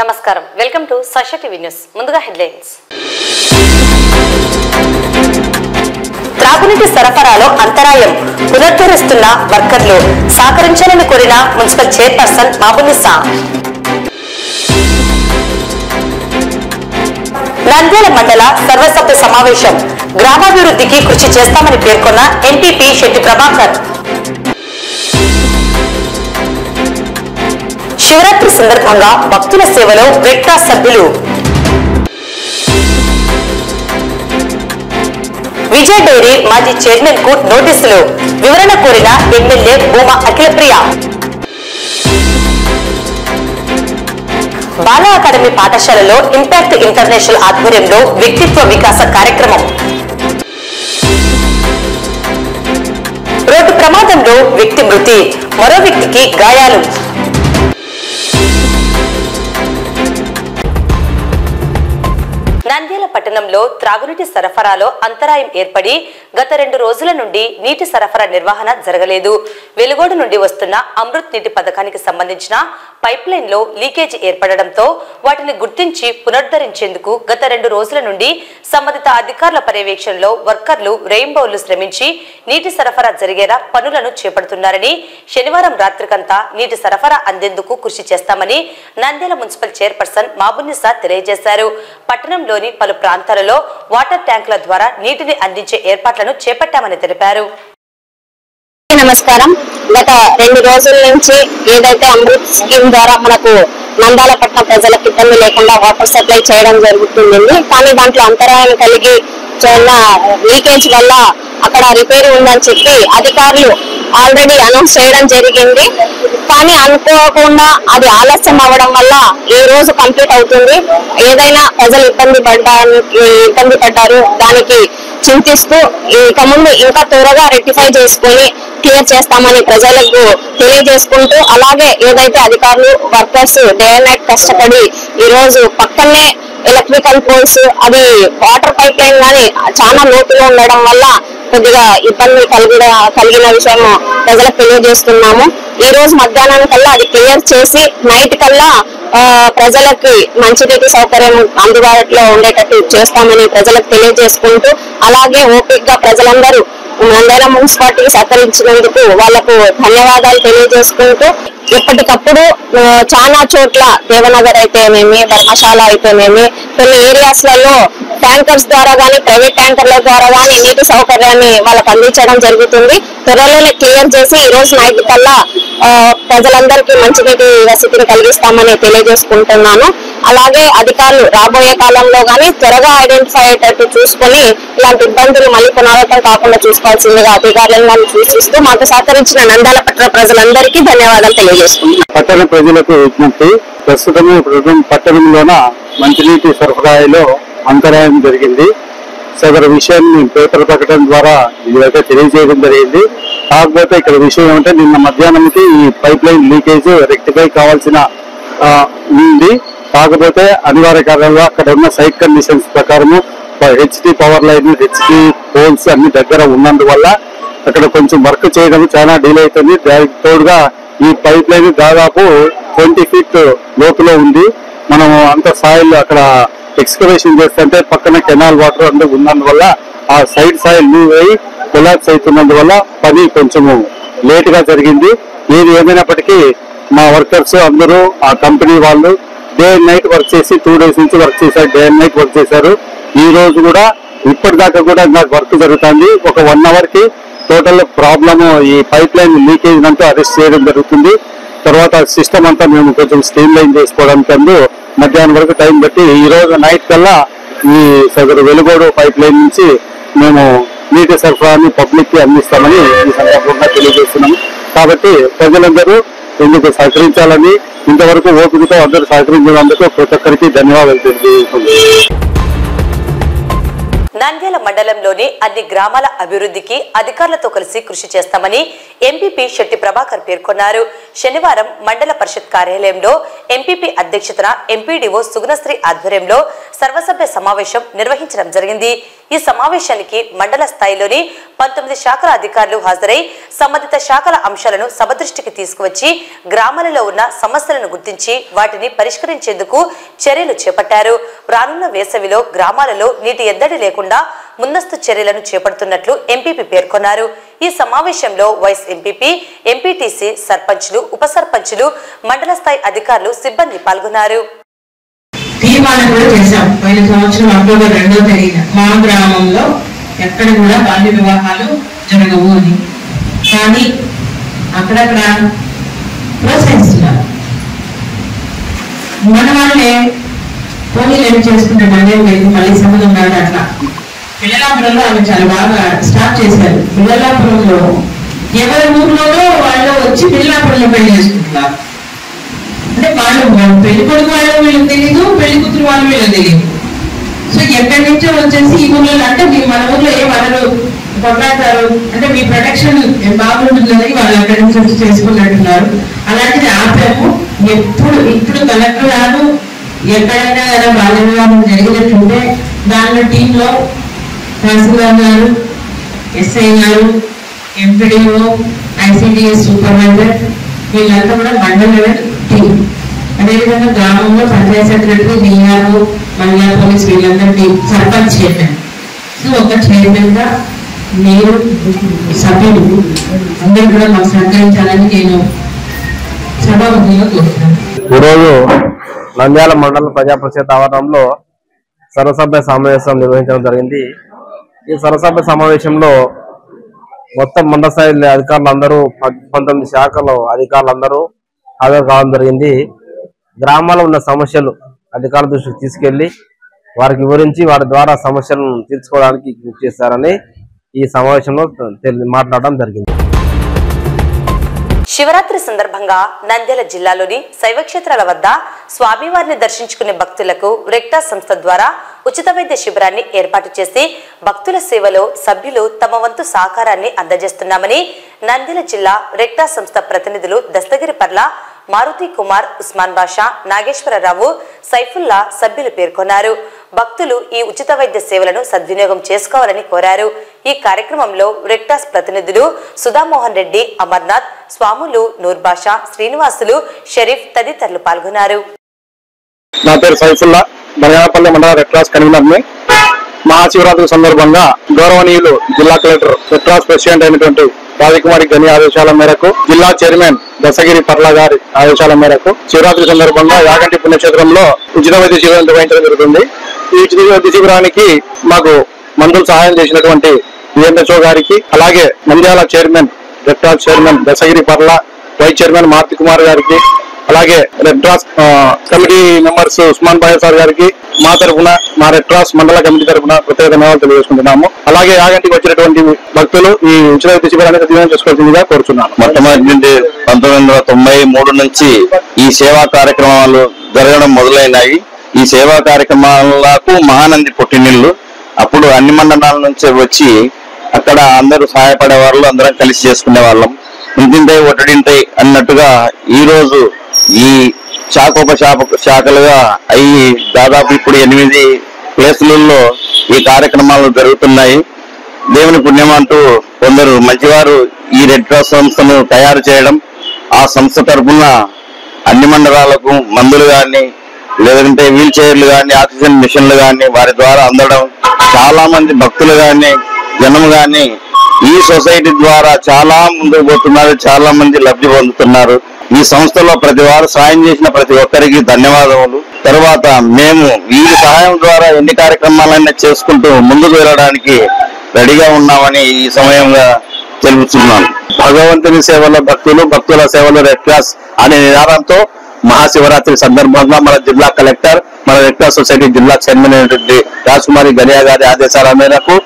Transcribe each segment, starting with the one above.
నమస్కారం welcome to Sakshi TV news ముందుగా headlines త్రాగునీటి సరఫరాలో అంతరాయం పునరుద్ధరిస్తున్న వర్కర్లు సహకరించాలని కోరిన మున్సిపల్ చైర్పర్సన్ మాబునిసా నంద్యాల మండల సర్వసభ్య సమావేశం గ్రామాభివృద్ధికి కృషి చేస్తామని పేర్కొన్న ఎంపీపీ శెట్టి ప్రభాకర్ శివరాత్రి సందర్భంగా భక్తుల సేవలో రెడ్ క్రాస్ సభ్యులు విజయ డైరీ మాజీ చైర్మన్ కు నోటీసులు వివరణ కోరిన ఎమ్మెల్యే భూమా అఖిలప్రియ బాల అకాడమీ పాఠశాలలో ఇంపాక్ట్ ఇంటర్నేషనల్ ఆధ్వర్యంలో వ్యక్తిత్వ వికాస కార్యక్రమం రోడ్డు ప్రమాదంలో వ్యక్తి మృతి మరో వ్యక్తికి గాయాలు నంద్యాల పట్టణంలో త్రాగునీటి సరఫరాలో అంతరాయం ఏర్పడి గత 2 రోజుల నుండి నీటి సరఫరా నిర్వహణ జరగలేదు. వెలుగోడు నుండి వస్తున్న అమృత్ నీటి పథకానికి సంబంధించిన పైప్ లైన్ లో లీకేజ్ ఏర్పడడంతో వాటిని గుర్తించి పునరుద్ధరించేందుకు గత 2 రోజుల నుండి సంబంధిత అధికారుల పర్యవేక్షణలో వర్కర్లు రెయిన్బోలు శ్రమించి నీటి సరఫరా జరిగేలా పనులను చేపడుతున్నారని, శనివారం రాత్రికంతా నీటి సరఫరా అందేందుకు కృషి చేస్తామని నంద్యాల మున్సిపల్ చైర్పర్సన్ మాబునిసా తెలియజేశారు. పట్టణంలోని పలు ప్రాంతాలలో వాటర్ ట్యాంకుల ద్వారా నీటిని అందించే ఏర్పాట్లను చేపట్టామని తెలిపారు. నమస్కారం. గత 2 రోజుల నుంచి ఏదైతే అమృత్ స్కీమ్ ద్వారా మనకు నంద్యాల పట్టణ ప్రజలకు ఇబ్బంది లేకుండా వాటర్ సప్లై చేయడం జరుగుతుంది. కానీ దాంట్లో అంతరాయం కలిగి లీకేజ్ వల్ల అక్కడ రిపేర్ ఉందని చెప్పి అధికారులు ఆల్రెడీ అనౌన్స్ చేయడం జరిగింది. కానీ అనుకోకుండా అది ఆలస్యం అవ్వడం వల్ల ఈ రోజు కంప్లీట్ అవుతుంది. ఏదైనా ప్రజలు ఇబ్బంది పడ్డారు, దానికి చింతిస్తూ ఇక ముందు ఇంకా త్వరగా రెక్టిఫై చేసుకుని క్లియర్ చేస్తామని ప్రజలకు తెలియజేసుకుంటూ, అలాగే ఏదైతే అధికారులు వర్కర్స్ డే అండ్ నైట్ కష్టపడి ఈ రోజు పక్కనే ఎలక్ట్రికల్ పోల్స్ అది వాటర్ పైప్ లైన్ గానీ చాలా లోతులో ఉండడం వల్ల కొద్దిగా ఇబ్బంది కలిగిన విషయం ప్రజలకు తెలియజేస్తున్నాము. ఈ రోజు మధ్యాహ్నం కల్లా అది క్లియర్ చేసి నైట్ కల్లా ప్రజలకి మంచినీటి సౌకర్యం అందుబాటులో ఉండేటట్టు చేస్తామని ప్రజలకు తెలియజేసుకుంటూ, అలాగే ఓపిక్ గా ప్రజలందరూ నంద్యాల మున్సిపాలిటీకి సహకరించినందుకు వాళ్లకు ధన్యవాదాలు తెలియజేసుకుంటూ, ఎప్పటికప్పుడు చాలా చోట్ల దేవనగర్ అయితేనేమి, ధర్మశాల అయితేనేమి, కొన్ని ఏరియాస్ లలో ట్యాంకర్స్ ద్వారా గానీ ప్రైవేట్ ట్యాంకర్ల ద్వారా గానీ నీటి సౌకర్యాన్ని వాళ్ళకు అందించడం జరుగుతుంది. త్వరలోనే క్లియర్ చేసి ఈ రోజు నైట్ కల్లా ప్రజలందరికీ మంచినీటి వసతిని కలిగిస్తామని తెలియజేసుకుంటున్నాను. అలాగే అధికారులు రాబోయే కాలంలో గానీ త్వరగా ఐడెంటిఫై అయ్యేటట్టు చూసుకొని ఇలాంటి ఇబ్బందులు మళ్ళీ పునరావృతం కాకుండా చూసుకోవాల్సిందిగా అధికారులను సూచిస్తూ మాకు సహకరించిన నంద్యాల పట్టణ ప్రజలందరికీ ధన్యవాదాలు తెలియజేసుకుంటున్నాను. పట్టణ ప్రజలకు విజ్ఞప్తి, ప్రస్తుతము పట్టణంలోన మంచినీటి సరఫరాలో అంతరాయం జరిగింది. సదరు విషయాన్ని పేపర్ ప్రకటన ద్వారా ఇదైతే తెలియజేయడం జరిగింది. కాకపోతే ఇక్కడ విషయం ఏమంటే, నిన్న మధ్యాహ్నంకి ఈ పైప్ లైన్ లీకేజ్ రెక్టిఫై కావాల్సిన ఉంది. కాకపోతే అనివార్య కారణంగా అక్కడ ఉన్న సైట్ కండిషన్స్ ప్రకారము HD power line, HD poles అన్ని దగ్గర ఉన్నందువల్ల అక్కడ కొంచెం వర్క్ చేయడం చాలా డిలే అవుతుంది. దానికి తోడుగా ఈ పైప్ లైన్ దాదాపు 20 feet లోతులో ఉంది. మనం అంత సాయిల్ అక్కడ ఎక్స్కవేషన్ చేస్తుంటే పక్కన కెనాల్ వాటర్ అంతా ఉన్నందువల్ల ఆ సైడ్ సాయిల్ మూవ్ అయ్యి కొలాప్స్ అవుతున్నందువల్ల పని కొంచెము లేట్ గా జరిగింది. ఏది ఏమైనప్పటికీ మా వర్కర్స్ అందరూ ఆ కంపెనీ వాళ్ళు డే అండ్ నైట్ వర్క్ చేసి 2 days నుంచి వర్క్ చేశారు. డే అండ్ నైట్ వర్క్ చేశారు. ఈ రోజు కూడా ఇప్పటిదాకా కూడా నాకు వర్క్ జరుగుతుంది. ఒక 1 hour కి టోటల్ ప్రాబ్లమ్ ఈ పైప్ లైన్ లీకేజ్ అంతా అరెస్ట్ చేయడం జరుగుతుంది. తర్వాత సిస్టమ్ అంతా మేము కొంచెం స్ట్రీమ్ లైన్ చేసుకోవడానికి మధ్యాహ్నం వరకు టైం బట్టి ఈ రోజు నైట్ కల్లా ఈ సదరు వెలుగోడు పైప్ లైన్ నుంచి మేము నీటి సరఫరాని పబ్లిక్ కి అందిస్తామని ఈ సందర్భంగా తెలియజేస్తున్నాము. కాబట్టి ప్రజలందరూ ఎందుకు సహకరించాలని, ఇంతవరకు ఓపికతో అందరూ సహకరించినందుకు ప్రతి ఒక్కరికి ధన్యవాదాలు తెలియజేస్తున్నాము. నంద్యాల మండలంలోని అన్ని గ్రామాల అభివృద్ధికి అధికారులతో కలిసి కృషి చేస్తామని ఎంపీపీ శెట్టి ప్రభాకర్ పేర్కొన్నారు. శనివారం మండల పరిషత్ కార్యాలయంలో ఎంపీపీ అధ్యక్షతన ఎంపీడీఓ సుగుణశ్రీ ఆధ్వర్యంలో సర్వసభ్య సమావేశం నిర్వహించడం జరిగింది. ఈ సమావేశానికి మండల స్థాయిలోని 19 శాఖల అధికారులు హాజరై సంబంధిత శాఖల అంశాలను సభ దృష్టికి తీసుకువచ్చి గ్రామాలలో ఉన్న సమస్యలను గుర్తించి వాటిని పరిష్కరించేందుకు చర్యలు చేపట్టారు. రానున్న వేసవిలో గ్రామాలలో నీటి ఎద్దడి లేకుండా ముందస్తు చర్యలను చేపడుతున్నట్లు ఎంపీపీ పేర్కొన్నారు. ఈ సమావేశంలో వైస్ ఎంపీపీ, ఎంపీటీసీ, సర్పంచ్లు, ఉప సర్పంచ్లు, మండల స్థాయి అధికారులు, సిబ్బంది పాల్గొన్నారు. తీర్మానం కూడా చేశాం. పోయిన సంవత్సరం అక్టోబర్ 2వ తేదీన మా గ్రామంలో ఎక్కడ కూడా బాల్య వివాహాలు జరగవు అని. కానీ అక్కడక్కడ ప్రోత్సహిస్తున్నారు. మన వాళ్ళే పోలీలు ఏమి చేసుకుంటే మళ్ళీ సంబంధం కాదు. అట్లా పిల్లలాపురంలో ఆమె చాలా బాగా స్టార్ట్ చేశారు. పిల్లలాపురంలో ఎవరి ఊర్లోనో వాళ్ళు వచ్చి పిల్లలాపురంలో పెళ్లి చేసుకుంటున్నారు. అంటే వాళ్ళు పెళ్లి కొడుకు వాళ్ళు వీళ్ళకి తెలియదు, పెళ్లి కూతురు వాళ్ళు వీళ్ళకి తెలియదు. సో ఎక్కడి నుంచో వచ్చేసి ఈ ఊర్లో అంటే మన ఊర్లో ఏ వనరు కొట్లాడతారు అంటే మీ ప్రొటెక్షన్ బాగుంటుందని వాళ్ళు అక్కడి నుంచి వచ్చి చేసుకున్నట్టున్నారు. అలాంటిది ఆపాము. ఇప్పుడు కలెక్టర్ గారు ఎక్కడైనా కదా బాల్య వివాహం జరిగినట్టుంటే దానిలో టీంలో తహసీల్దార్ గారు, ఎస్ఐ గారు, ఎంపీడీఓ, ఐసిడిఎస్ సూపర్వైజర్ వీళ్ళంతా కూడా మండల లెవెల్ టీం. అదేవిధంగా గ్రామంలో పంచాయత్ సెక్రటరీ, డిఆర్ఓ, మహిళా పోలీస్ వీళ్ళందరికీ సర్పంచ్ చైర్మన్. ఒక చైర్మన్ గా మీరు సభ్యులు అందరూ కూడా మాకు సహకరించాలని నేను సభాముఖంగా కోరుతున్నాను. ఈరోజు నంద్యాల మండల ప్రజా పరిషత్ ఆవరణంలో సర్వసభ్య సమావేశం నిర్వహించడం జరిగింది. ఈ సర్వసభ్య సమావేశంలో మొత్తం మండల స్థాయి అధికారులందరూ 19 శాఖల అధికారులందరూ హాజరు కావడం జరిగింది. గ్రామాల్లో ఉన్న సమస్యలు అధికారుల దృష్టికి తీసుకెళ్లి వారికి వివరించి వారి ద్వారా సమస్యలను తీర్చుకోవడానికి కృషి చేస్తారని ఈ సమావేశంలో మాట్లాడడం జరిగింది. శివరాత్రి సందర్భంగా నంద్యాల జిల్లాలోని శైవక్షేత్రాల వద్ద స్వామివారిని దర్శించుకునే భక్తులకు రెక్టాస్ సంస్థ ద్వారా ఉచిత వైద్య శిబిరాన్ని ఏర్పాటు చేసి భక్తుల సేవలో సభ్యులు తమ వంతు సహకారాన్ని అందజేస్తున్నామని నంద్యాల జిల్లా రెక్టాస్ సంస్థ ప్రతినిధులు దస్తగిరి పర్ల, మారుతి కుమార్, ఉస్మాన్ బాషా, నాగేశ్వరరావు, సైఫుల్లా సభ్యులు పేర్కొన్నారు. భక్తులు ఈ ఉచిత వైద్య సేవలను సద్వినియోగం చేసుకోవాలని కోరారు. ఈ కార్యక్రమంలో రెక్టాస్ ప్రతినిధులు సుధామోహన్ రెడ్డి, అమర్నాథ్, స్వాములు, నూర్ బాషా, శ్రీనివాసులు, షరీఫ్ తదితరులు పాల్గొన్నారు. నా పేరు సైఫుల్లా, బనగానపల్లి మండల రెక్టాస్ కన్వీనర్ని. మహాశివరాత్రి సందర్భంగా గౌరవనీయులు జిల్లా కలెక్టర్, రెక్టాస్ ప్రెసిడెంట్ అయినటువంటి రాజకుమారి గని ఆదేశాల మేరకు, జిల్లా చైర్మన్ దశగిరి పర్ల గారి ఆదేశాల మేరకు శివరాత్రి సందర్భంగా యాగంటి పుణ్యక్షేత్రంలో ఉచిత వైద్య శిబిరం నిర్వహించడం జరుగుతుంది. ఈ ఉచిత వైద్య శిబిరానికి మాకు మందులు సహాయం చేసినటువంటి విఎంహెచ్ఓ గారికి, అలాగే నంద్యాల చైర్మన్, రెక్టాస్ చైర్మన్ దశగిరి పర్ల, వైస్ చైర్మన్ మారుతి కుమార్ గారికి, అలాగే రెక్టాస్ committee members Usman Bhai sir గారికి మా తరఫున, మా రెక్టాస్ మండల కమిటీ తరఫున ప్రత్యేక ధన్యవాదాలు తెలియజేసుకుంటున్నాము. అలాగే యాగంటికి వచ్చినటువంటి భక్తులు ఈ ఉచిత వైద్య శిబిరాన్ని సద్వినియోగం చేసుకోవాల్సిందిగా కోరుచున్నాను. మొట్టమొదటి నుండి 1993 నుంచి ఈ సేవా కార్యక్రమాలు జరగడం మొదలైనాయి. ఈ సేవా కార్యక్రమాలకు మహానంది పుట్టినిల్లు. అప్పుడు అన్ని మండలాల నుంచి వచ్చి అక్కడ అందరూ సహాయపడే వాళ్ళు, అందరం కలిసి చేసుకునే వాళ్ళం. ఇంటింటై ఒట్టడింటై అన్నట్టుగా ఈ రోజు ఈ శాఖలుగా అయ్యి దాదాపు ఇప్పుడు 8 ప్లేసులలో ఈ కార్యక్రమాలు జరుగుతున్నాయి. దేవుని పుణ్యం అంటూ కొందరు మంచివారు ఈ రెడ్ క్రాస్ సంస్థను తయారు చేయడం, ఆ సంస్థ తరఫున అన్ని మండలాలకు మందులు కానీ, లేదంటే వీల్ చైర్లు కానీ, ఆక్సిజన్ మిషన్లు కానీ వారి ద్వారా అందడం, చాలా మంది భక్తులు కానీ, జనం కానీ ఈ సొసైటీ ద్వారా చాలా ముందుకు పోతున్నారు, చాలా మంది లబ్ధి పొందుతున్నారు. ఈ సంస్థలో ప్రతి వారు సాయం చేసిన ప్రతి ఒక్కరికి ధన్యవాదములు. తర్వాత మేము వీరి సహాయం ద్వారా ఎన్ని కార్యక్రమాలైనా చేసుకుంటూ ముందుకు వెళ్ళడానికి రెడీగా ఉన్నామని ఈ సమయంగా తెలుపుతున్నాను. భగవంతుని సేవలో భక్తులు, భక్తుల సేవలో రెడ్ క్రాస్ అనే నినాదంతో మహాశివరాత్రి సందర్భంగా మన జిల్లా కలెక్టర్, మన రెడ్ క్రాస్ సొసైటీ జిల్లా చైర్మన్ అయినటువంటి రాజకుమారి గనియా గారి ఆదేశాల మేరకు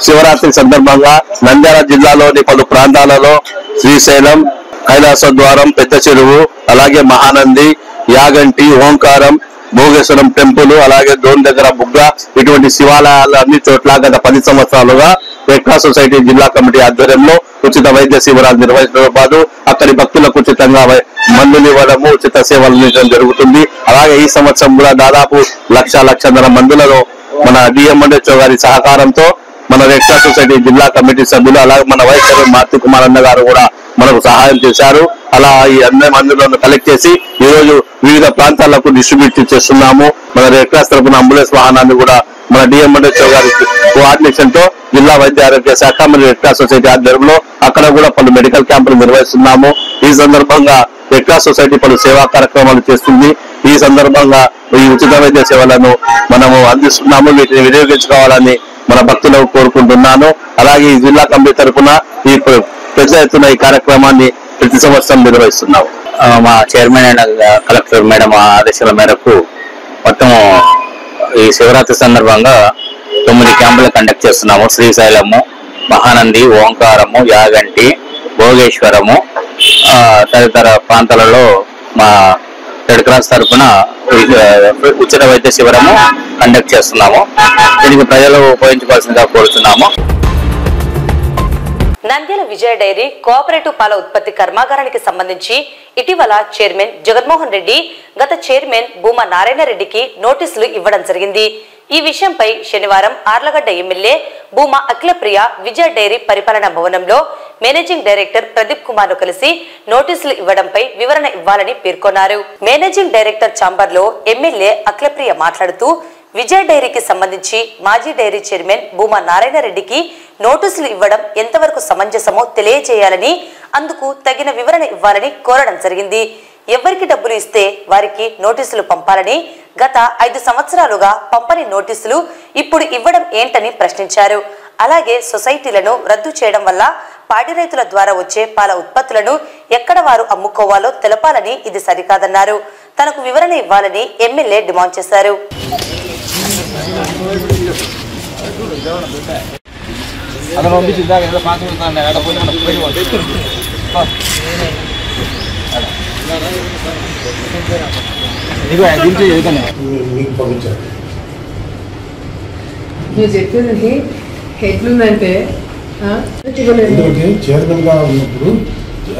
శివరాత్రి సందర్భంగా నంద్యాల జిల్లాలోని పలు ప్రాంతాలలో శ్రీశైలం, కైలాసద్వారం, పెద్ద చెరువు, అలాగే మహానంది, యాగంటి, ఓంకారం, భోగేశ్వరం టెంపుల్, అలాగే దోన్ దగ్గర బుగ్గ, ఇటువంటి శివాలయాలు అన్ని చోట్ల గత 10 సంవత్సరాలుగా రెడ్ క్రాస్ సొసైటీ జిల్లా కమిటీ ఆధ్వర్యంలో ఉచిత వైద్య శిబిరాలు నిర్వహించడం పాటు అక్కడి భక్తులకు ఉచితంగా మందులు ఇవ్వడము, ఉచిత సేవలు అందించడం జరుగుతుంది. అలాగే ఈ సంవత్సరం కూడా దాదాపు 1,00,00,000 మందులలో మన డిఎంఎన్హెచ్ఓ గారి సహకారంతో మన రెడ్ క్రాస్ సొసైటీ జిల్లా కమిటీ సభ్యులు అలాగే మన వైస్ చైర్మన్ మార్తి కుమార్ అన్న గారు కూడా మనకు సహాయం చేశారు. అలా ఈ మందులను కలెక్ట్ చేసి ఈ రోజు వివిధ ప్రాంతాలకు డిస్ట్రిబ్యూట్ చేస్తున్నాము. మన రెడ్ క్రాస్ తరఫున అంబులెన్స్ వాహనాన్ని కూడా మన డిఎంఎన్హెచ్ఓ గారి కోఆర్డినేషన్ తో జిల్లా వైద్య ఆరోగ్య శాఖ మరియు రెడ్ క్రాస్ సొసైటీ ఆధ్వర్యంలో అక్కడ కూడా పలు మెడికల్ క్యాంపులు నిర్వహిస్తున్నాము. ఈ సందర్భంగా రెడ్ క్రాస్ సొసైటీ పలు సేవా కార్యక్రమాలు చేస్తుంది. ఈ సందర్భంగా ఈ ఉచిత వైద్య సేవలను మనము అందిస్తున్నాము. వీటిని వినియోగించుకోవాలని మన భక్తులకు కోరుకుంటున్నాను. అలాగే ఈ జిల్లా కమిటీ తరఫున ఈ పెద్ద ఎత్తున ఈ కార్యక్రమాన్ని ప్రతి సంవత్సరం నిర్వహిస్తున్నాము. మా చైర్మన్ అయిన కలెక్టర్ మేడం ఆదేశాల మేరకు మొత్తం ఈ శివరాత్రి సందర్భంగా 9 క్యాంపులు కండక్ట్ చేస్తున్నాము. శ్రీశైలము, మహానంది, ఓంకారము, యాగంటి, భోగేశ్వరము తదితర ప్రాంతాలలో మా రెడ్ క్రాస్ తరఫున ఉచిత వైద్య శిబిరము కండక్ట్ చేస్తున్నాము. దీనికి ప్రజలు ఉపయోగించుకోవాల్సిందిగా కోరుతున్నాము. నంద్యాల విజయ డైరీ కోఆపరేటివ్ పాల ఉత్పత్తి కర్మాగారానికి సంబంధించి ఇటీవల చైర్మన్ జగన్మోహన్ రెడ్డి గత చైర్మన్ భూమా నారాయణ రెడ్డికి నోటీసులు ఇవ్వడం జరిగింది. ఈ విషయంపై శనివారం ఆర్లగడ్డ ఎమ్మెల్యే భూమా అఖిలప్రియ విజయ డైరీ పరిపాలనా భవనంలో మేనేజింగ్ డైరెక్టర్ ప్రదీప్ కుమార్ ను కలిసి నోటీసులు ఇవ్వడంపై వివరణ ఇవ్వాలని పేర్కొన్నారు. మేనేజింగ్ డైరెక్టర్ ఛాంబర్ లో ఎమ్మెల్యే అఖిలప్రియ మాట్లాడుతూ విజయ డైరీకి సంబంధించి మాజీ డైరీ చైర్మన్ భూమా నారాయణ రెడ్డికి నోటీసులు ఇవ్వడం ఎంతవరకు సమంజసమో తెలియజేయాలని, అందుకు తగిన వివరణ ఇవ్వాలని కోరడం జరిగింది. ఎవరికి డబ్బులు ఇస్తే వారికి నోటీసులు పంపాలని, గత 5 సంవత్సరాలుగా పంపని నోటీసులు ఇప్పుడు ఇవ్వడం ఏంటని ప్రశ్నించారు. అలాగే సొసైటీలను రద్దు చేయడం వల్ల పాడి రైతుల ద్వారా వచ్చే పాల ఉత్పత్తులను ఎక్కడ వారు అమ్ముకోవాలో తెలపాలని, ఇది సరికాదన్నారు. తనకు వివరణ ఇవ్వాలని ఎమ్మెల్యే డిమాండ్ చేశారు. మీరు చెప్పేది ఎట్లుందంటే చైర్మన్ గా ఉన్నప్పుడు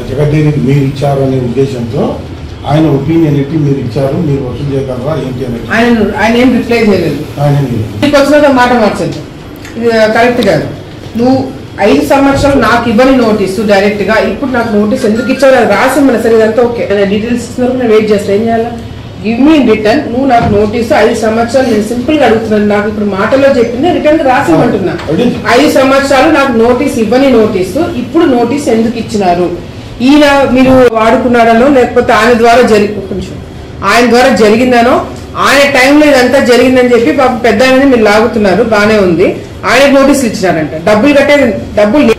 జగడ్డేరికి మీరు ఇచ్చారు అనే ఉద్దేశంతో ఆయన ఒపీనియన్ ఎట్టి మీరు ఇచ్చారు, మీరు వసూలు చేయగలరా ఏంటి అనేది ఆయన ఏం రిప్లై చేయలేదు. నీకు వచ్చిన మాట మార్చద్దు, ఇది కరెక్ట్ కాదు. నువ్వు 5 సంవత్సరాలు నాకు ఇవ్వని నోటీసు డైరెక్ట్ గా ఇప్పుడు నాకు నోటీస్ ఎందుకు ఇచ్చావు అది రాసి మన సరే ఇదంతా ఓకే డీటెయిల్స్ ఇస్తున్నారు. నేను వెయిట్ చేస్తా, ఏం చేయాలా? Give me in return. నువ్వు నాకు నోటీసు 5 సంవత్సరాలు నేను సింపుల్ గా అడుగుతున్నాను. నాకు ఇప్పుడు మాటల్లో చెప్పింది రిటర్న్ రాసి అంటున్నా. 5 సంవత్సరాలు నాకు నోటీస్ ఇవ్వని నోటీసు ఇప్పుడు నోటీస్ ఎందుకు ఇచ్చినారు? ఈయన మీరు వాడుకున్నాడనో లేకపోతే ఆయన ద్వారా ఆయన ద్వారా జరిగిందనో, ఆయన టైంలో ఇదంతా జరిగిందని చెప్పి పాప పెద్ద ఆయనని మీరు లాగుతున్నారు. బానే ఉంది. ఆయన నోటీసులు ఇచ్చినారంట. డబ్బులు కట్టేది డబ్బులు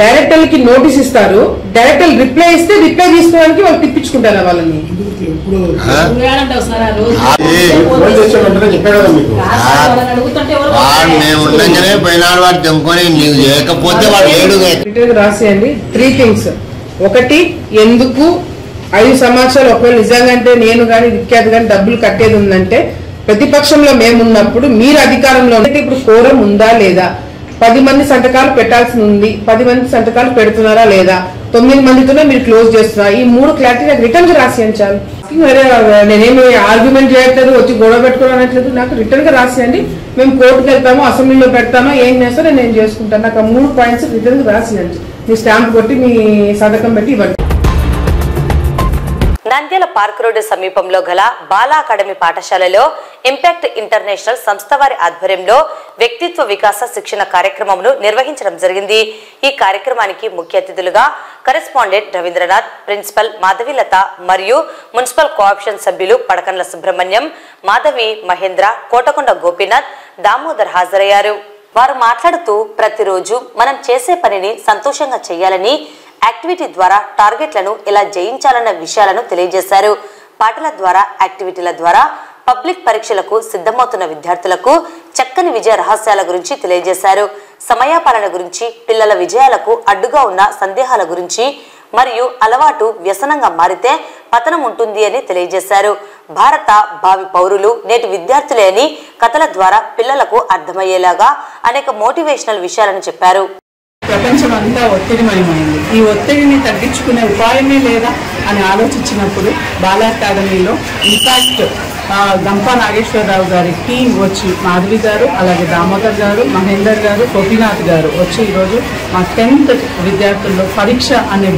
డైరెక్టర్లకి నోటీస్ ఇస్తారు. డైరెక్టర్ రిప్లై ఇస్తే రిప్లై తీసుకోవడానికి వాళ్ళు తిప్పించుకుంటారా వాళ్ళని? రాసేయండి 3 థింగ్స్. ఒకటి, ఎందుకు 5 సంవత్సరాలు ఒకవేళ నిజంగా అంటే నేను కానీ విఖ్యాతి కానీ డబ్బులు కట్టేది ఉందంటే ప్రతిపక్షంలో మేమున్నప్పుడు మీరు అధికారంలో ఇప్పుడు కోరం ఉందా లేదా, 10 మంది సంతకాలు పెట్టాల్సి ఉంది, 10 మంది సంతకాలు పెడుతున్నారా లేదా, 9 మందితోనే మీరు క్లోజ్ చేస్తున్నారు. ఈ 3 క్లారిటీ నాకు రిటర్న్ గా రాసియండి చాలు. నేనేమి ఆర్గ్యుమెంట్ చేయట్లేదు, వచ్చి గొడవ పెట్టుకోవట్లేదు. నాకు రిటర్న్ గా రాసియండి. మేము కోర్టుకు వెళ్తామో అసెంబ్లీలో పెడతామో ఏం చేస్తారో నేను చేసుకుంటాను. నాకు 3 పాయింట్స్ రిటర్న్ గా రాసియండి. మీ స్టాంప్ కొట్టి మీ సంతకం పెట్టి ఇవ్వండి. నంద్యాల పార్క్ రోడ్డు సమీపంలో గల బాలా అకాడమీ పాఠశాలలో ఇంపాక్ట్ ఇంటర్నేషనల్ సంస్థ వారి ఆధ్వర్యంలో వ్యక్తిత్వ వికాస శిక్షణ కార్యక్రమమును నిర్వహించడం జరిగింది. ఈ కార్యక్రమానికి ముఖ్య అతిథులుగా కరెస్పాండెంట్ రవీంద్రనాథ్, ప్రిన్సిపల్ మాధవీలత మరియు మున్సిపల్ కోఆప్షన్ సభ్యులు పడకండ్ల సుబ్రహ్మణ్యం, మాధవి, మహేంద్ర, కోటకొండ గోపీనాథ్, దామోదర్ హాజరయ్యారు. వారు మాట్లాడుతూ ప్రతిరోజు మనం చేసే పనిని సంతోషంగా చేయాలని, యాక్టివిటీ ద్వారా టార్గెట్లను ఎలా జయించాలన్న విషయాలను తెలియజేశారు. పాటల ద్వారా, యాక్టివిటీల ద్వారా పబ్లిక్ పరీక్షలకు సిద్ధమవుతున్న విద్యార్థులకు చక్కని విజయ రహస్యాల గురించి తెలియజేశారు. సమయపాలన గురించి, పిల్లల విజయాలకు అడ్డుగా ఉన్న సందేహాల గురించి మరియు అలవాటు వ్యసనంగా మారితే పతనం ఉంటుంది అని తెలియజేశారు. భారత భావి పౌరులు నేటి విద్యార్థులే అని కథల ద్వారా పిల్లలకు అర్థమయ్యేలాగా అనేక మోటివేషనల్ విషయాలను చెప్పారు. ప్రపంచం అంతా ఒత్తిడిమయమైంది. ఈ ఒత్తిడిని తగ్గించుకునే ఉపాయమే లేదా అని ఆలోచించినప్పుడు బాల అకాడమీలో ఇన్ఫాక్ట్ గంపా నాగేశ్వరరావు గారి టీం వచ్చి మాధవి గారు, అలాగే దామోదర్ గారు, మహేందర్ గారు, గోపీనాథ్ గారు వచ్చి ఈరోజు మా 10th విద్యార్థుల్లో పరీక్ష అనే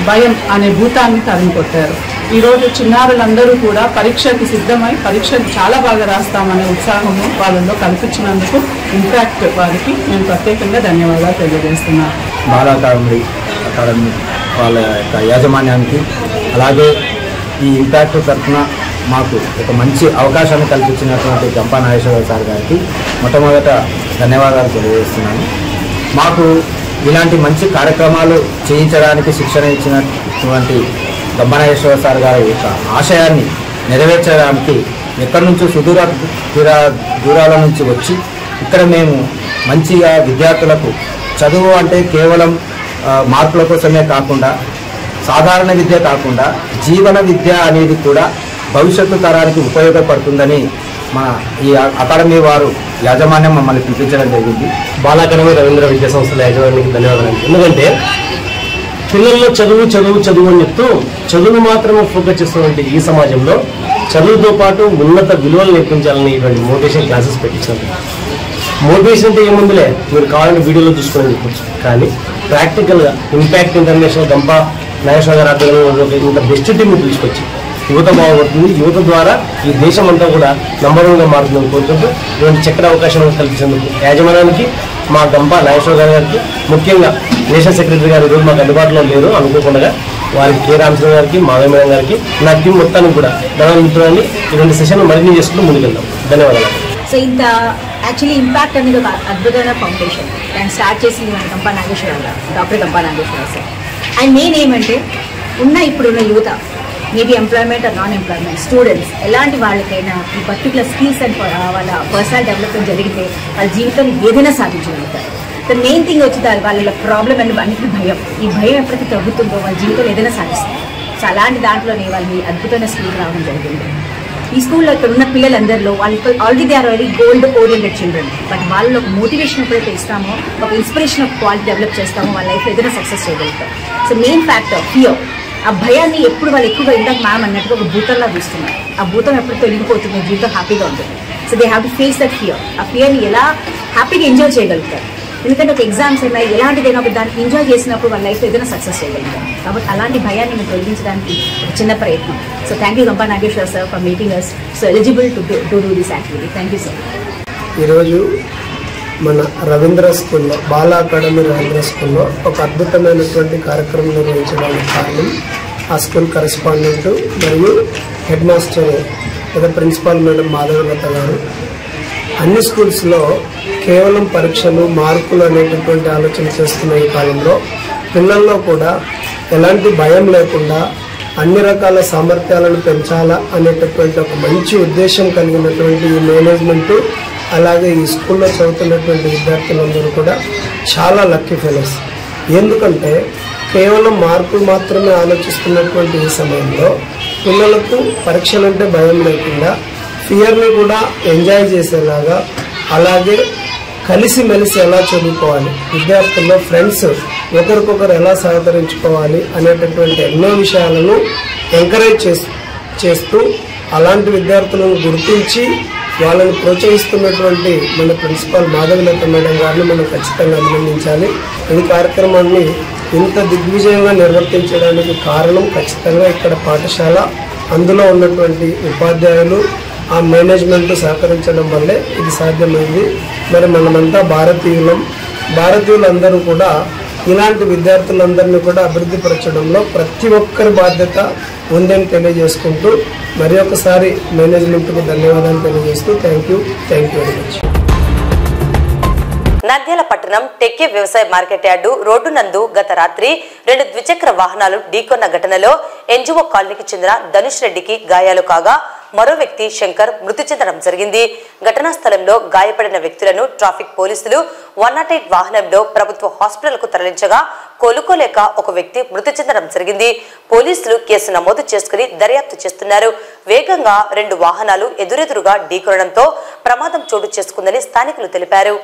భయం అనే భూతాన్ని తరిమికొట్టారు. ఈరోజు చిన్నారులందరూ కూడా పరీక్షకి సిద్ధమై పరీక్షలు చాలా బాగా రాస్తామనే ఉత్సాహము వాళ్ళలో కల్పించినందుకు ఇన్ఫాక్ట్ వారికి నేను ప్రత్యేకంగా ధన్యవాదాలు తెలియజేస్తున్నాను. బాల అకాడమీ వాళ్ళ యొక్క యాజమాన్యానికి, అలాగే ఈ ఇంపాక్ట్ తరఫున మాకు ఒక మంచి అవకాశాన్ని కల్పించినటువంటి గంపా నాగేశ్వరరావు సార్ గారికి మొట్టమొదట ధన్యవాదాలు తెలియజేస్తున్నాను. మాకు ఇలాంటి మంచి కార్యక్రమాలు చేయించడానికి శిక్షణ ఇచ్చినటువంటి గంపా నాగేశ్వరరావు సార్ గారి యొక్క ఆశయాన్ని నెరవేర్చడానికి ఎక్కడి నుంచో దూరాల నుంచి వచ్చి ఇక్కడ మేము మంచిగా విద్యార్థులకు చదువు అంటే కేవలం మార్కుల కోసమే కాకుండా, సాధారణ విద్య కాకుండా జీవన విద్య అనేది కూడా భవిష్యత్తు తరానికి ఉపయోగపడుతుందని మన ఈ అకాడమీ వారు యాజమాన్యం మమ్మల్ని పిలిపించడం జరిగింది. బాల అకాడమీ రవీంద్ర విద్యా సంస్థల యాజమాన్యానికి ధన్యవాదాలు. ఎందుకంటే పిల్లల్లో చదువు చదువు చదువు అని చెప్తూ చదువు మాత్రమే ఫోకస్ చేస్తున్నటువంటి ఈ సమాజంలో చదువుతో పాటు ఉన్నత విలువలు నేర్పించాలని ఇటువంటి మోటివేషన్ క్లాసెస్ పెట్టించారు. మోటివేషన్ అంటే ఏముందిలే, మీరు కావాలని వీడియోలో చూసుకొని చెప్పచ్చు, కానీ ప్రాక్టికల్గా ఇంపాక్ట్ ఇంటర్నేషనల్ గంపా నాగేశ్వర గారి ఆధ్వర్యంలో ఇంత బెస్ట్ టీమ్ని పిలుచుకొచ్చి యువత బాగుపడుతుంది, యువత ద్వారా ఈ దేశం అంతా కూడా నంబర్ 1గా మారుతుందని కోరుకుంటూ ఇటువంటి చక్కటి అవకాశం కల్పించేందుకు యాజమాన్యానికి, మా గంపా నాగేశ్వర గారికి, ముఖ్యంగా నేషనల్ సెక్రటరీ గారు ఈరోజు మాకు అందుబాటులో లేరు అనుకోకుండా వారికి కె రామచంద్ర గారికి, మాధవ మేడం గారికి, నా టీం మొత్తానికి కూడా ధన్యవాదాలు. ఇటువంటి సెషన్ మరిన్ని చేసుకుంటూ ముందుకెళ్దాం. ధన్యవాదాలు. సో ఇంత యాక్చువల్లీ ఇంపాక్ట్ అనేది ఒక అద్భుతమైన ఫౌండేషన్. దాన్ని స్టార్ట్ చేసింది మన గంపా నాగేశ్వరరావు గారు, doctor Gampa Nageswararao sir. And main ఏమంటే ఇప్పుడున్న యువత, maybe employment or non employment students, ఎలాంటి వాళ్ళకైనా ఈ పర్టికులర్ స్కిల్స్ అండ్ వాళ్ళ పర్సనల్ డెవలప్మెంట్ జరిగితే వాళ్ళ జీవితాన్ని ఏదైనా సాధించగలుగుతారు. ద మెయిన్ థింగ్ వచ్చి వాళ్ళ ప్రాబ్లం అండ్ అన్నిటి భయం. ఈ భయం ఎప్పటికీ తగ్గుతుందో వాళ్ళ జీవితంలో ఏదైనా సాధిస్తారు. సో అలాంటి దాంట్లోనే వాళ్ళని అద్భుతమైన స్కూల్ రావడం జరిగింది. ఈ స్కూల్లో ఇక్కడ ఉన్న పిల్లలందరిలో వాళ్ళు already they are very goal oriented children. But వాళ్ళలో ఒక మోటివేషన్ ఎప్పుడైతే ఇస్తామో, ఒక ఇన్స్పిరేషన్ ఆఫ్ క్వాలిటీ డెవలప్ చేస్తామో, వాళ్ళ లైఫ్లో ఏదైనా సక్సెస్ చేయగలుగుతాం. So main factor fear. ఆ భయాన్ని ఎప్పుడు వాళ్ళు ఎక్కువగా ఇందాక మ్యామ్ అన్నట్టుగా ఒక భూతంలా చూస్తున్నారు. ఆ భూతం ఎప్పుడు తొలగిపోతుంది, జీవితం హ్యాపీగా ఉంటుంది. So they have to face that fear. ఆ ఫియర్ని ఎలా హ్యాపీగా ఎంజాయ్ చేయగలుగుతారు. ఎందుకంటే ఒక ఎగ్జామ్స్ అయినా ఎలాంటిదైనా దాన్ని ఎంజాయ్ చేసినప్పుడు వాళ్ళ లైఫ్లో ఏదైనా సక్సెస్ చేయగలుగుతారు. కాబట్టి అలాంటి భయాన్ని మేము తొలగించడానికి ఒక చిన్న ప్రయత్నం. So thank you Gampa Nageswara sir for making us so eligible to do this activity. Thank you sir. ఈరోజు మన రవీంద్ర స్కూల్లో, బాల అకాడమీ రవీంద్ర స్కూల్లో ఒక అద్భుతమైనటువంటి కార్యక్రమం నిర్వహించడానికి కారణం ఆ స్కూల్ కరెస్పాండెంట్ మరియు హెడ్ మాస్టర్ లేదా ప్రిన్సిపాల్ మేడం మాధవలత గారు. అన్ని స్కూల్స్లో కేవలం పరీక్షలు, మార్కులు అనేటటువంటి ఆలోచన చేస్తున్న ఈ కాలంలో పిల్లల్లో కూడా ఎలాంటి భయం లేకుండా అన్ని రకాల సామర్థ్యాలను పెంచాలా అనేటటువంటి ఒక మంచి ఉద్దేశం కలిగినటువంటి ఈ మేనేజ్మెంటు, అలాగే ఈ స్కూల్లో చదువుతున్నటువంటి విద్యార్థులందరూ కూడా చాలా లక్కీ ఫెలోస్. ఎందుకంటే కేవలం మార్కులు మాత్రమే ఆలోచిస్తున్నటువంటి ఈ సమయంలో పిల్లలకు పరీక్షలంటే భయం లేకుండా ఫియర్ని కూడా ఎంజాయ్ చేసేలాగా, అలాగే కలిసిమెలిసి ఎలా చదువుకోవాలి, విద్యార్థుల్లో ఫ్రెండ్స్ ఒకరికొకరు ఎలా సహకరించుకోవాలి అనేటటువంటి ఎన్నో విషయాలను ఎంకరేజ్ చేస్తూ అలాంటి విద్యార్థులను గుర్తించి వాళ్ళని ప్రోత్సహిస్తున్నటువంటి మన ప్రిన్సిపాల్ మాధవలత మేడం గారిని మనం ఖచ్చితంగా అభినందించాలి. ఈ కార్యక్రమాన్ని ఇంత దిగ్విజయంగా నిర్వర్తించడానికి కారణం ఖచ్చితంగా ఇక్కడ పాఠశాల, అందులో ఉన్నటువంటి ఉపాధ్యాయులు, ఆ మేనేజ్మెంట్ సహకరించడం వల్లే ఇది సాధ్యమైంది. మరి మనమంతా భారతీయులందరూ కూడా ఇలాంటి విద్యార్థులందరినీ కూడా అభివృద్ధి పరచడంలో ప్రతి ఒక్కరి బాధ్యత ఉందని తెలియజేసుకుంటూ మరి ఒకసారి మేనేజ్మెంట్కు ధన్యవాదాలు తెలియజేస్తూ thank you very much. Nandyal పట్టణం టెక్కే వ్యవసాయ మార్కెట్ యార్డు రోడ్డు నందు గత రాత్రి 2 ద్విచక్ర వాహనాలు ఢీకొన్న ఘటనలో ఎన్జిఓ కాలనీకి చెందిన ధనుష్ రెడ్డికి గాయాలు కాగా మరో వ్యక్తి శంకర్ మృతి చెందడం జరిగింది. ఘటనా స్థలంలో గాయపడిన వ్యక్తులను ట్రాఫిక్ పోలీసులు 108 వాహనంలో ప్రభుత్వ హాస్పిటల్కు తరలించగా కోలుకోలేక ఒక వ్యక్తి మృతి చెందడం జరిగింది. పోలీసులు కేసు నమోదు చేసుకుని దర్యాప్తు చేస్తున్నారు. వేగంగా 2 వాహనాలు ఎదురెదురుగా ఢీకొనడంతో ప్రమాదం చోటు చేసుకుందని స్థానికులు తెలిపారు.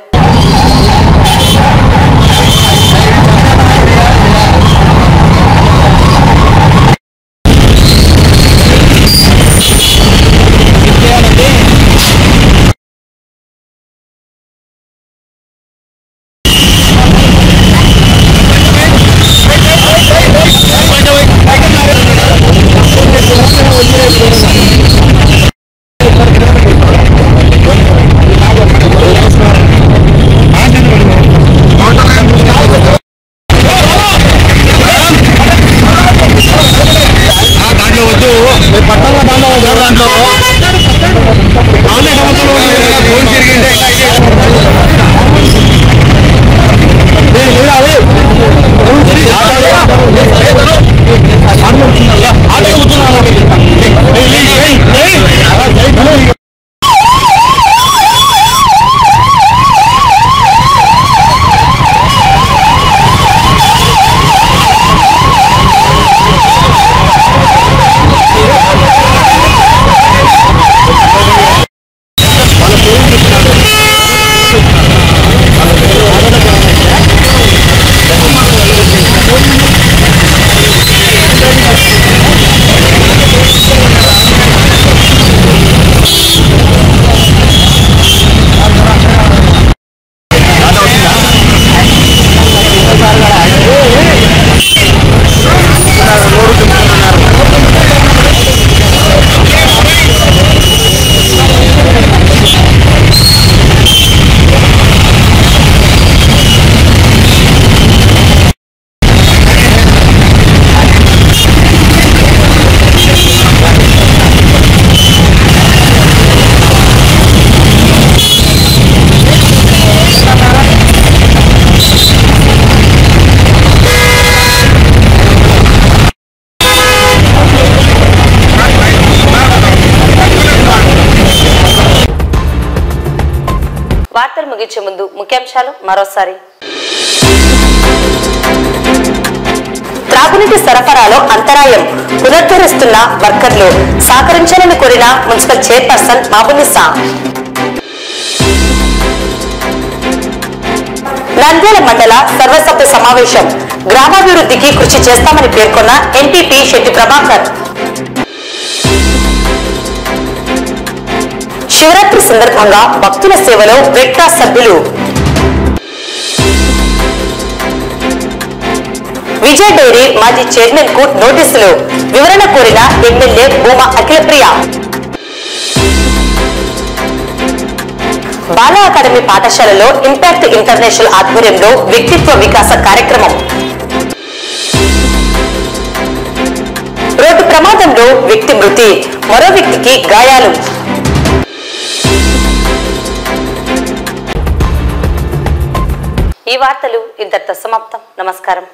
వార్తలు ముగించే ముందు ముఖ్యాంశాలు మరోసారి. త్రాగునీటి సరఫరాలో అంతరాయం పునరుద్ధరిస్తున్న వర్కర్లు సహకరించాలని కోరిన మున్సిపల్ చైర్పర్సన్ మాబునిసా. నంద్యాల మండల సర్వసభ్య సమావేశం గ్రామాభివృద్ధికి కృషి చేస్తామని పేర్కొన్న ఎంపీపీ శెట్టి ప్రభాకర్. శివరాత్రి సందర్భంగా భక్తుల సేవలో రెడ్ క్రాస్ సభ్యులు. విజయ డైరీ మాజీ చైర్మన్ కు నోటీసులు వివరణ కోరిన ఎమ్మెల్యే భూమా అఖిలప్రియ. బాల అకాడమీ పాఠశాలలో ఇంపాక్ట్ ఇంటర్నేషనల్ ఆధ్వర్యంలో వ్యక్తిత్వ వికాస కార్యక్రమం. రోడ్డు ప్రమాదంలో వ్యక్తి మృతి, మరో వ్యక్తికి గాయాలు. ఈ వార్తలు ఇంతటితో సమాప్తం. నమస్కారం.